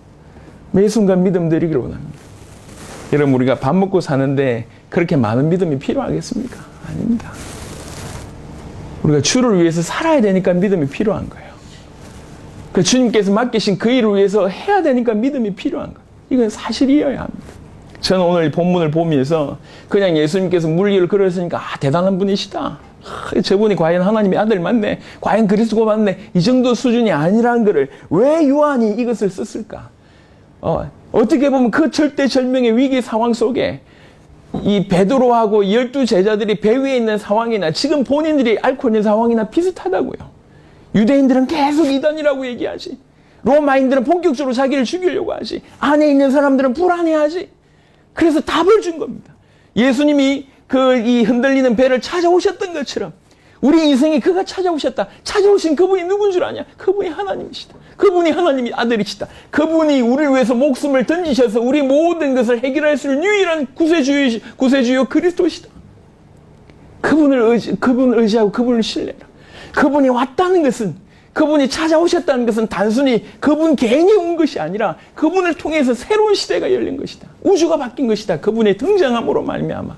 매 순간 믿음 드리기를 원합니다. 여러분, 우리가 밥 먹고 사는데 그렇게 많은 믿음이 필요하겠습니까? 아닙니다. 우리가 주를 위해서 살아야 되니까 믿음이 필요한 거예요. 그 주님께서 맡기신 그 일을 위해서 해야 되니까 믿음이 필요한 거예요. 이건 사실이어야 합니다. 저는 오늘 본문을 보면서 그냥 예수님께서 물리를 걸었으니까 대단한 분이시다. 저분이 과연 하나님의 아들 맞네. 과연 그리스도 맞네. 이 정도 수준이 아니라는 것을 왜 요한이 이것을 썼을까? 어떻게 보면 그 절대절명의 위기 상황 속에 이 베드로하고 12 제자들이 배 위에 있는 상황이나 지금 본인들이 앓고 있는 상황이나 비슷하다고요. 유대인들은 계속 이단이라고 얘기하지. 로마인들은 본격적으로 자기를 죽이려고 하지. 안에 있는 사람들은 불안해하지. 그래서 답을 준 겁니다. 예수님이 이 흔들리는 배를 찾아오셨던 것처럼 우리 인생에 그가 찾아오셨다. 찾아오신 그분이 누군 줄 아냐? 그분이 하나님이시다. 그분이 하나님의 아들이시다. 그분이 우리를 위해서 목숨을 던지셔서 우리 모든 것을 해결할 수 있는 유일한 구세주요 그리스도시다. 그분을 의지하고 그분을 신뢰하라. 그분이 왔다는 것은, 그분이 찾아오셨다는 것은 단순히 그분 개인이 온 것이 아니라 그분을 통해서 새로운 시대가 열린 것이다. 우주가 바뀐 것이다. 그분의 등장함으로 말미암아.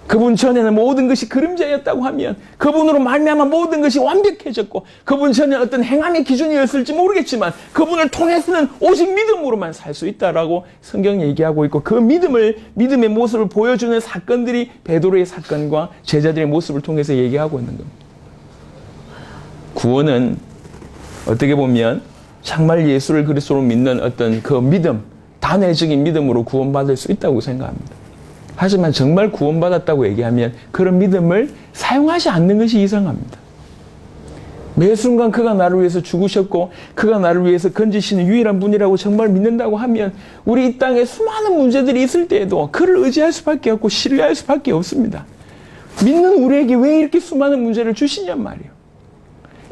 그분 전에는 모든 것이 그림자였다고 하면 그분으로 말미암아 모든 것이 완벽해졌고 그분 전에 어떤 행함의 기준이었을지 모르겠지만 그분을 통해서는 오직 믿음으로만 살 수 있다라고 성경이 얘기하고 있고 그 믿음의 모습을 보여주는 사건들이 베드로의 사건과 제자들의 모습을 통해서 얘기하고 있는 겁니다. 구원은 어떻게 보면 정말 예수를 그리스도로 믿는 어떤 그 믿음, 단회적인 믿음으로 구원받을 수 있다고 생각합니다. 하지만 정말 구원받았다고 얘기하면 그런 믿음을 사용하지 않는 것이 이상합니다. 매 순간 그가 나를 위해서 죽으셨고 그가 나를 위해서 건지시는 유일한 분이라고 정말 믿는다고 하면 우리 이 땅에 수많은 문제들이 있을 때에도 그를 의지할 수밖에 없고 신뢰할 수밖에 없습니다. 믿는 우리에게 왜 이렇게 수많은 문제를 주시냔 말이에요.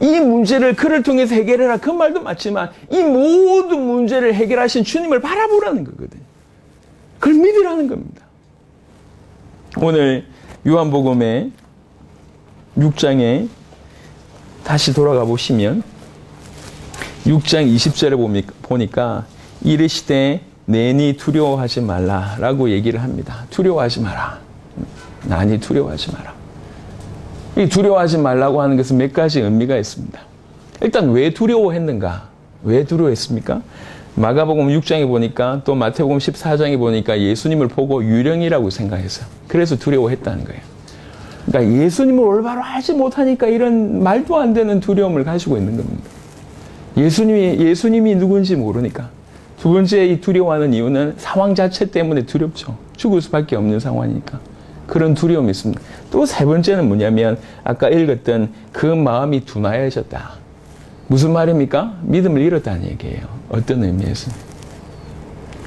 이 문제를 그를 통해서 해결해라 그 말도 맞지만 이 모든 문제를 해결하신 주님을 바라보라는 거거든요. 그걸 믿으라는 겁니다. 오늘 요한복음의 6장에 다시 돌아가 보시면 6장 20절에 보니까 이르시되 내니 두려워하지 말라라고 얘기를 합니다. 두려워하지 마라. 나니 두려워하지 마라. 이 두려워하지 말라고 하는 것은 몇 가지 의미가 있습니다. 일단 왜 두려워했는가? 왜 두려워했습니까? 마가복음 6장에 보니까 또 마태복음 14장에 보니까 예수님을 보고 유령이라고 생각했어요. 그래서 두려워했다는 거예요. 그러니까 예수님을 올바로 알지 못하니까 이런 말도 안 되는 두려움을 가지고 있는 겁니다. 예수님이 누군지 모르니까. 두 번째 이 두려워하는 이유는 상황 자체 때문에 두렵죠. 죽을 수밖에 없는 상황이니까. 그런 두려움이 있습니다. 또 세 번째는 뭐냐면 아까 읽었던 그 마음이 둔하여졌다. 무슨 말입니까? 믿음을 잃었다는 얘기예요. 어떤 의미에서?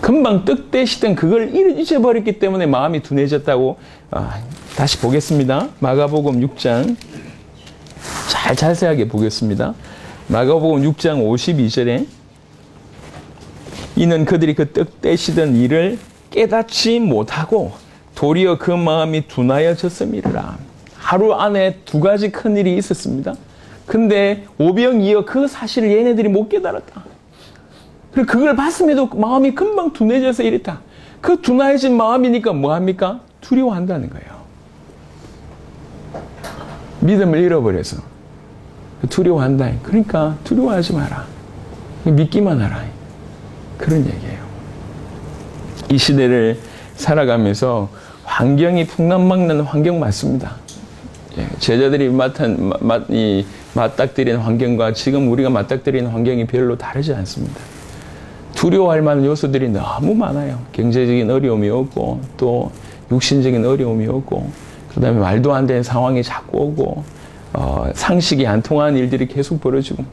금방 뜻대시던 그걸 잊어버렸기 때문에 마음이 둔해졌다고. 다시 보겠습니다. 마가복음 6장 자세하게 보겠습니다. 마가복음 6장 52절에 이는 그들이 그 뜻대시던 일을 깨닫지 못하고 도리어 그 마음이 둔하여졌음이라. 하루 안에 두 가지 큰 일이 있었습니다. 근데 오병이어 그 사실을 얘네들이 못 깨달았다. 그리고 그걸 봤음에도 마음이 금방 둔해져서 이랬다. 그 둔해진 마음이니까 뭐합니까? 두려워한다는 거예요. 믿음을 잃어버려서 두려워한다. 그러니까 두려워하지 마라. 믿기만 하라. 그런 얘기예요. 이 시대를 살아가면서 환경이 풍랑막는 환경 맞습니다. 제자들이 맞닥뜨린 환경과 지금 우리가 맞닥뜨리는 환경이 별로 다르지 않습니다. 두려워할 만한 요소들이 너무 많아요. 경제적인 어려움이 없고 또 육신적인 어려움이 없고 그 다음에 말도 안 되는 상황이 자꾸 오고 상식이 안 통하는 일들이 계속 벌어지고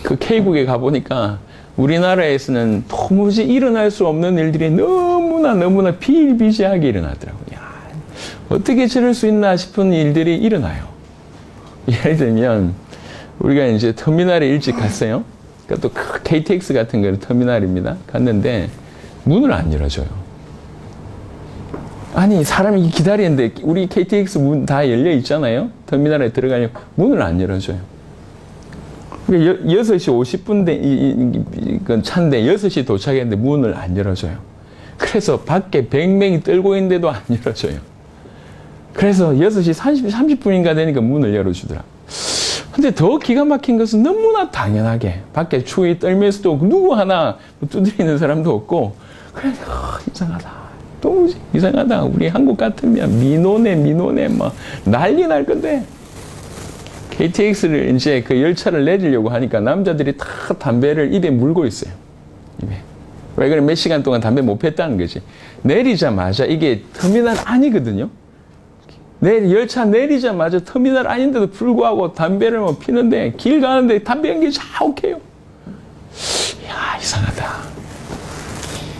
그 K국에 가보니까 우리나라에서는 도무지 일어날 수 없는 일들이 너무나 비일비재하게 일어나더라고요. 어떻게 저럴 수 있나 싶은 일들이 일어나요. 예를 들면 우리가 이제 터미널에 일찍 갔어요. 그러니까 또 KTX 같은 거는 터미널입니다. 갔는데 문을 안 열어줘요. 아니 사람이 기다리는데 우리 KTX 문 다 열려 있잖아요. 터미널에 들어가려면 문을 안 열어줘요. 6시 50분 차인데 6시 도착했는데 문을 안 열어줘요. 그래서 밖에 100명이 떨고 있는데도 안 열어줘요. 그래서 6시 30분인가 되니까 문을 열어주더라. 근데 더 기가 막힌 것은 너무나 당연하게 밖에 추위 떨면서도 누구 하나 두드리는 사람도 없고 그냥 이상하다. 도무지 이상하다. 우리 한국 같으면 민원에 막 난리 날 건데 KTX를 이제 그 열차를 내리려고 하니까 남자들이 다 담배를 입에 물고 있어요. 입에. 왜 그래? 몇 시간 동안 담배 못 폈다는 거지. 내리자마자 이게 터미널 아니거든요. 열차 내리자마자 터미널 아닌데도 불구하고 담배를 뭐 피는데 길 가는데 담배 연기 자욱해요. 이야, 이상하다.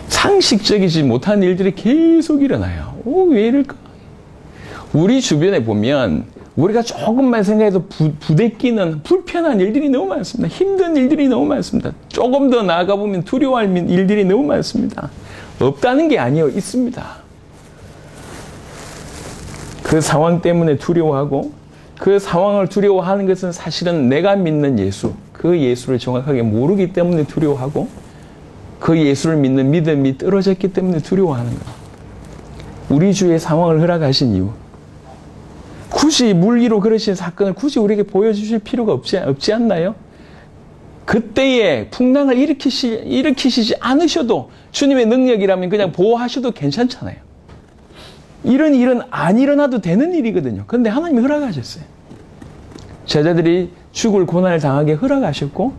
상식적이지 못한 일들이 계속 일어나요. 왜 이럴까? 우리 주변에 보면 우리가 조금만 생각해도 부대끼는 불편한 일들이 너무 많습니다. 힘든 일들이 너무 많습니다. 조금 더 나아가 보면 두려워할 일들이 너무 많습니다. 없다는 게 아니에요. 있습니다. 그 상황 때문에 두려워하고 그 상황을 두려워하는 것은 사실은 내가 믿는 예수, 그 예수를 정확하게 모르기 때문에 두려워하고 그 예수를 믿는 믿음이 떨어졌기 때문에 두려워하는 거예요. 우리 주의 상황을 허락하신 이유. 굳이 물리로 그러신 사건을 굳이 우리에게 보여주실 필요가 없지 않나요? 그때에 풍랑을 일으키시지 않으셔도 주님의 능력이라면 그냥 보호하셔도 괜찮잖아요. 이런 일은 안 일어나도 되는 일이거든요. 그런데 하나님이 허락하셨어요. 제자들이 죽을 고난을 당하게 허락하셨고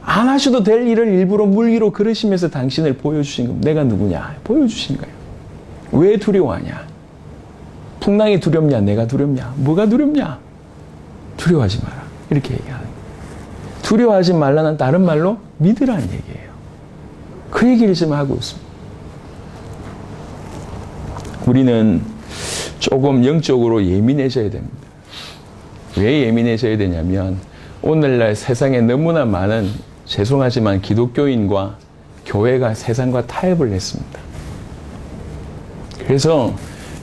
안 하셔도 될 일을 일부러 물리로 그러시면서 당신을 보여주신 겁니다. 내가 누구냐? 보여주신 거예요. 왜 두려워하냐? 풍랑이 두렵냐? 내가 두렵냐? 뭐가 두렵냐? 두려워하지 마라. 이렇게 얘기하는 거예요. 두려워하지 말라는 다른 말로 믿으라는 얘기예요. 그 얘기를 지금 하고 있습니다. 우리는 조금 영적으로 예민해져야 됩니다. 왜 예민해져야 되냐면 오늘날 세상에 너무나 많은, 죄송하지만 기독교인과 교회가 세상과 타협을 했습니다. 그래서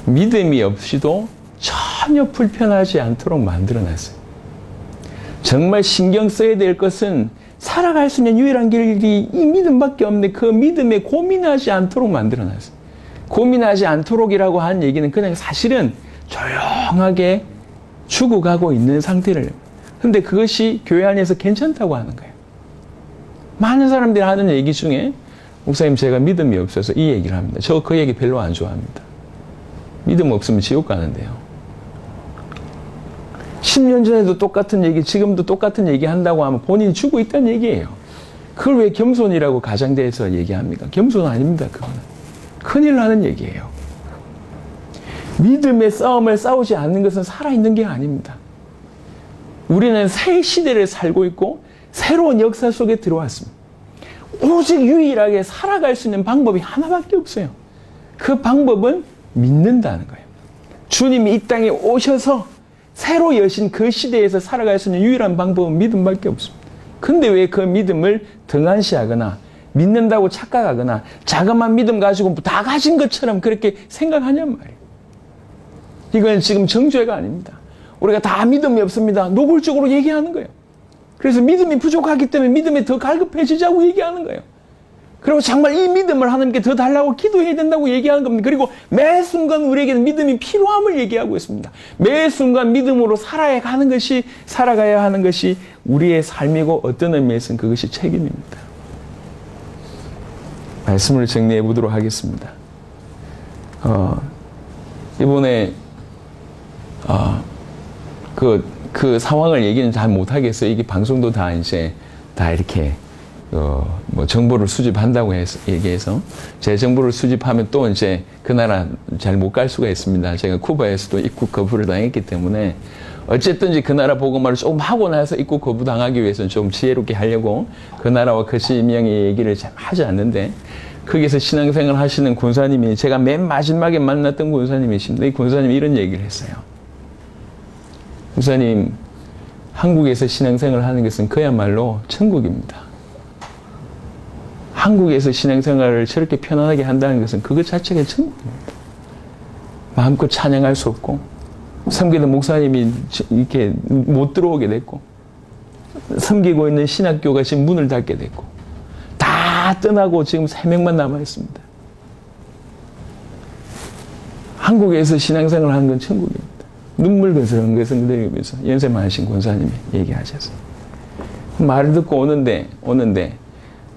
믿음이 없이도 전혀 불편하지 않도록 만들어놨어요. 정말 신경 써야 될 것은 살아갈 수 있는 유일한 길이 이 믿음밖에 없는데 그 믿음에 고민하지 않도록 만들어놨어요. 고민하지 않도록이라고 하는 얘기는 그냥 사실은 조용하게 죽어가고 있는 상태를. 근데 그것이 교회 안에서 괜찮다고 하는 거예요. 많은 사람들이 하는 얘기 중에 목사님 제가 믿음이 없어서 이 얘기를 합니다. 저 그 얘기 별로 안 좋아합니다. 믿음 없으면 지옥 가는데요. 10년 전에도 똑같은 얘기, 지금도 똑같은 얘기 한다고 하면 본인이 죽고 있다는 얘기예요. 그걸 왜 겸손이라고 가장대에서 얘기합니까? 겸손 아닙니다. 그거는. 큰일 나는 얘기예요. 믿음의 싸움을 싸우지 않는 것은 살아있는 게 아닙니다. 우리는 새 시대를 살고 있고 새로운 역사 속에 들어왔습니다. 오직 유일하게 살아갈 수 있는 방법이 하나밖에 없어요. 그 방법은 믿는다는 거예요. 주님이 이 땅에 오셔서 새로 여신 그 시대에서 살아갈 수 있는 유일한 방법은 믿음밖에 없습니다. 근데 왜 그 믿음을 등한시하거나 믿는다고 착각하거나 자그마한 믿음 가지고 다 가진 것처럼 그렇게 생각하냔 말이에요. 이건 지금 정죄가 아닙니다. 우리가 다 믿음이 없습니다. 노골적으로 얘기하는 거예요. 그래서 믿음이 부족하기 때문에 믿음에 더 갈급해지자고 얘기하는 거예요. 그리고 정말 이 믿음을 하나님께 더 달라고 기도해야 된다고 얘기하는 겁니다. 그리고 매 순간 우리에게는 믿음이 필요함을 얘기하고 있습니다. 매 순간 믿음으로 살아가야 하는 것이 우리의 삶이고 어떤 의미에서는 그것이 책임입니다. 말씀을 정리해 보도록 하겠습니다. 이번에 그 상황을 얘기는 잘 못하겠어요. 이게 방송도 다 이렇게 정보를 수집한다고 얘기해서 제 정보를 수집하면 또 이제 그 나라 잘 못 갈 수가 있습니다. 제가 쿠바에서도 입국 거부를 당했기 때문에 어쨌든지 그 나라 복음화를 조금 하고 나서 입국 거부 당하기 위해서는 좀 지혜롭게 하려고 그 나라와 그 지명의 얘기를 잘 하지 않는데 거기서 신앙생활 하시는 군사님이 제가 맨 마지막에 만났던 군사님이십니다. 이 군사님이 이런 얘기를 했어요. 군사님, 한국에서 신앙생활을 하는 것은 그야말로 천국입니다. 한국에서 신앙생활을 저렇게 편안하게 한다는 것은 그것 자체가 천국입니다. 마음껏 찬양할 수 없고 섬기던 목사님이 이렇게 못 들어오게 됐고 섬기고 있는 신학교가 지금 문을 닫게 됐고 다 떠나고 지금 3명만 남아있습니다. 한국에서 신앙생활을 하는 건 천국입니다. 눈물 건설한 것은 그대로면서 연세 많으신 권사님이 얘기하셔서 말을 듣고 오는데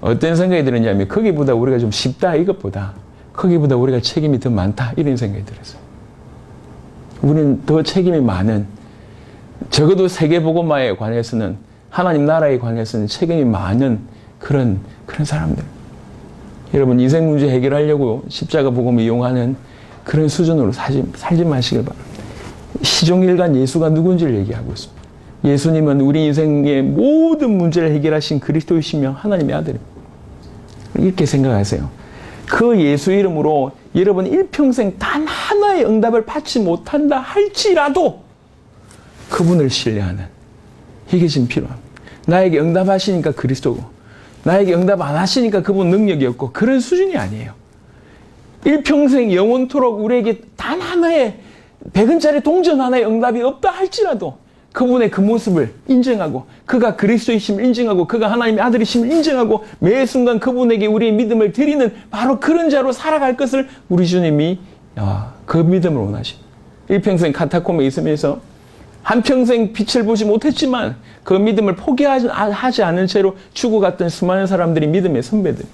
어떤 생각이 들었냐면 거기보다 우리가 좀 쉽다 이것보다 거기보다 우리가 책임이 더 많다 이런 생각이 들었어요. 우리는 더 책임이 많은, 적어도 세계복음화에 관해서는 하나님 나라에 관해서는 책임이 많은 그런 사람들. 여러분 인생 문제 해결하려고 십자가 복음을 이용하는 그런 수준으로 살지 마시길 바랍니다. 시종일관 예수가 누군지를 얘기하고 있습니다. 예수님은 우리 인생의 모든 문제를 해결하신 그리스도이시며 하나님의 아들입니다. 이렇게 생각하세요. 그 예수 이름으로 여러분 일평생 단 하나의 응답을 받지 못한다 할지라도 그분을 신뢰하는 이게 지금 필요합니다. 나에게 응답하시니까 그리스도고 나에게 응답 안 하시니까 그분 능력이 없고 그런 수준이 아니에요. 일평생 영원토록 우리에게 단 하나의 100원짜리 동전 하나의 응답이 없다 할지라도 그분의 그 모습을 인정하고 그가 그리스도이심을 인정하고 그가 하나님의 아들이심을 인정하고 매 순간 그분에게 우리의 믿음을 드리는 바로 그런 자로 살아갈 것을 우리 주님이 그 믿음을 원하십니다. 일평생 카타콤에 있으면서 한평생 빛을 보지 못했지만 그 믿음을 포기하지 않은 채로 죽어갔던 수많은 사람들이 믿음의 선배들.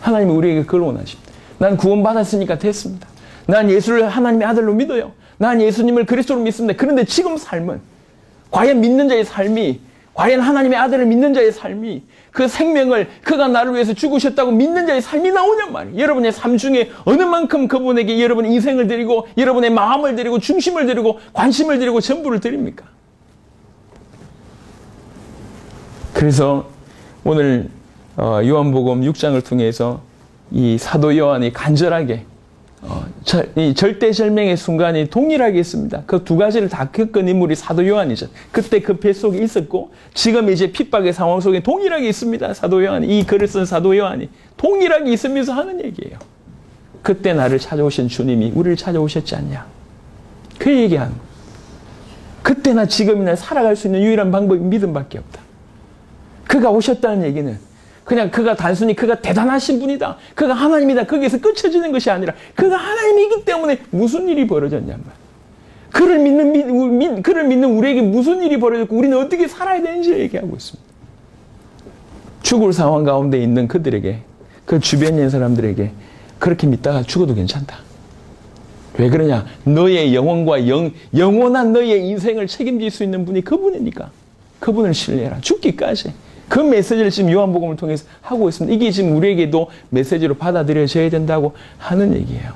하나님이 우리에게 그걸 원하십니다. 난 구원받았으니까 됐습니다. 난 예수를 하나님의 아들로 믿어요. 난 예수님을 그리스도로 믿습니다. 그런데 지금 삶은 과연 믿는 자의 삶이, 과연 하나님의 아들을 믿는 자의 삶이 그 생명을 그가 나를 위해서 죽으셨다고 믿는 자의 삶이 나오냔 말이에요. 여러분의 삶 중에 어느 만큼 그분에게 여러분의 인생을 드리고 여러분의 마음을 드리고 중심을 드리고 관심을 드리고 전부를 드립니까? 그래서 오늘 요한복음 6장을 통해서 이 사도 요한이 간절하게 이 절대절명의 순간이 동일하게 있습니다. 그 두 가지를 다 겪은 인물이 사도 요한이죠. 그때 그 뱃속에 있었고 지금 이제 핍박의 상황 속에 동일하게 있습니다. 사도 요한이, 이 글을 쓴 사도 요한이 동일하게 있으면서 하는 얘기예요. 그때 나를 찾아오신 주님이 우리를 찾아오셨지 않냐. 그 얘기하는 거예요. 그때나 지금이나 살아갈 수 있는 유일한 방법이 믿음밖에 없다. 그가 오셨다는 얘기는 그냥 그가 단순히 그가 대단하신 분이다, 그가 하나님이다, 거기에서 끝쳐지는 것이 아니라 그가 하나님이기 때문에 무슨 일이 벌어졌냔 말이야. 그를 믿는 우리에게 무슨 일이 벌어졌고 우리는 어떻게 살아야 되는지 얘기하고 있습니다. 죽을 상황 가운데 있는 그들에게, 그 주변에 있는 사람들에게 그렇게 믿다가 죽어도 괜찮다. 왜 그러냐? 너의 영혼과 영원한 너의 인생을 책임질 수 있는 분이 그분이니까 그분을 신뢰해라. 죽기까지. 그 메시지를 지금 요한복음을 통해서 하고 있습니다. 이게 지금 우리에게도 메시지로 받아들여져야 된다고 하는 얘기예요.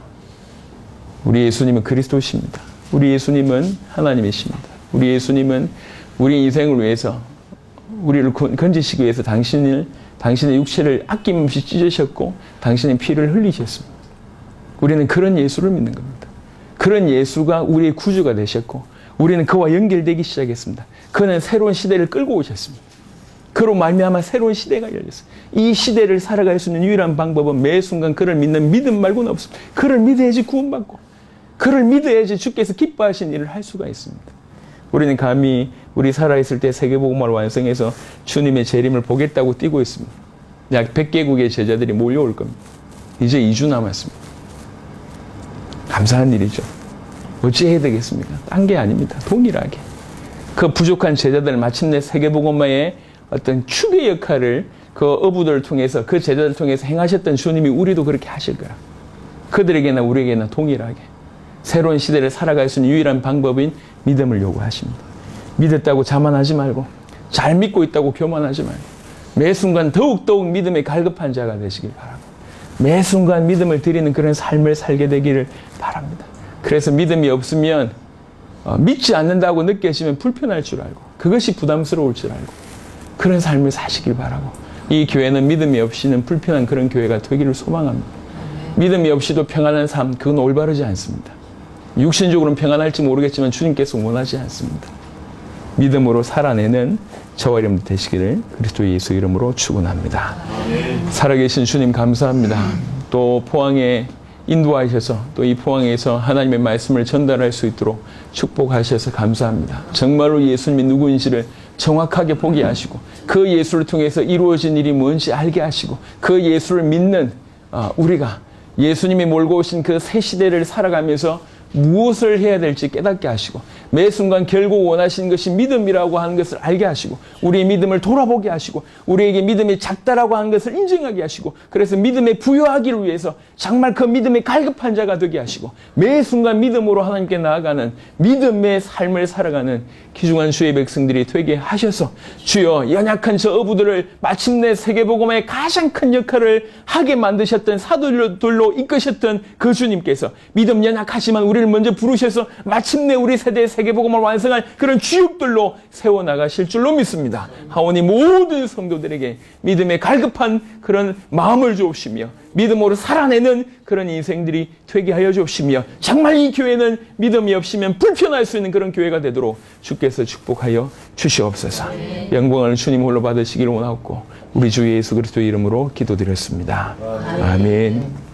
우리 예수님은 그리스도십니다. 우리 예수님은 하나님이십니다. 우리 예수님은 우리 인생을 위해서, 우리를 건지시기 위해서 당신의 육체를 아낌없이 찢으셨고 당신의 피를 흘리셨습니다. 우리는 그런 예수를 믿는 겁니다. 그런 예수가 우리의 구주가 되셨고 우리는 그와 연결되기 시작했습니다. 그는 새로운 시대를 끌고 오셨습니다. 그로 말미암아 새로운 시대가 열렸어요. 이 시대를 살아갈 수 있는 유일한 방법은 매 순간 그를 믿는 믿음 말고는 없습니다. 그를 믿어야지 구원받고 그를 믿어야지 주께서 기뻐하신 일을 할 수가 있습니다. 우리는 감히 우리 살아있을 때 세계복음화를 완성해서 주님의 재림을 보겠다고 뛰고 있습니다. 약 100개국의 제자들이 몰려올 겁니다. 이제 2주 남았습니다. 감사한 일이죠. 어찌해야 되겠습니까? 딴 게 아닙니다. 동일하게. 그 부족한 제자들 마침내 세계복음화의 어떤 축의 역할을 그 어부들을 통해서, 그 제자들을 통해서 행하셨던 주님이 우리도 그렇게 하실 거라. 그들에게나 우리에게나 동일하게 새로운 시대를 살아갈 수 있는 유일한 방법인 믿음을 요구하십니다. 믿었다고 자만하지 말고, 잘 믿고 있다고 교만하지 말고, 매 순간 더욱더욱 믿음에 갈급한 자가 되시길 바라고, 매 순간 믿음을 드리는 그런 삶을 살게 되기를 바랍니다. 그래서 믿음이 없으면 믿지 않는다고 느껴지면 불편할 줄 알고 그것이 부담스러울 줄 알고 그런 삶을 사시길 바라고, 이 교회는 믿음이 없이는 불편한 그런 교회가 되기를 소망합니다. 믿음이 없이도 평안한 삶, 그건 올바르지 않습니다. 육신적으로는 평안할지 모르겠지만 주님께서 원하지 않습니다. 믿음으로 살아내는 저와 여러분들 되시기를 그리스도 예수 이름으로 축원합니다. 살아계신 주님 감사합니다. 또 포항에 인도하셔서 또 이 포항에서 하나님의 말씀을 전달할 수 있도록 축복하셔서 감사합니다. 정말로 예수님이 누구인지를 정확하게 보게 하시고 그 예수를 통해서 이루어진 일이 뭔지 알게 하시고 그 예수를 믿는 우리가 예수님이 몰고 오신 그 새 시대를 살아가면서 무엇을 해야 될지 깨닫게 하시고 매 순간 결국 원하시는 것이 믿음이라고 하는 것을 알게 하시고 우리의 믿음을 돌아보게 하시고 우리에게 믿음이 작다라고 하는 것을 인정하게 하시고 그래서 믿음에 부여하기를 위해서 정말 그 믿음에 갈급한 자가 되게 하시고 매 순간 믿음으로 하나님께 나아가는 믿음의 삶을 살아가는 귀중한 주의 백성들이 되게 하셔서 주여 연약한 저 어부들을 마침내 세계복음화의 가장 큰 역할을 하게 만드셨던 사도들로 이끄셨던 그 주님께서 믿음 연약하지만 우리를 먼저 부르셔서 마침내 우리 세대의 세계복음을 완성할 그런 주역들로 세워나가실 줄로 믿습니다. 하오니 모든 성도들에게 믿음에 갈급한 그런 마음을 주옵시며 믿음으로 살아내는 그런 인생들이 되게 하여 주옵시며 정말 이 교회는 믿음이 없이면 불편할 수 있는 그런 교회가 되도록 주께서 축복하여 주시옵소서. 영광을 주님 홀로 받으시기를 원하옵고 우리 주 예수 그리스도의 이름으로 기도드렸습니다. 아멘.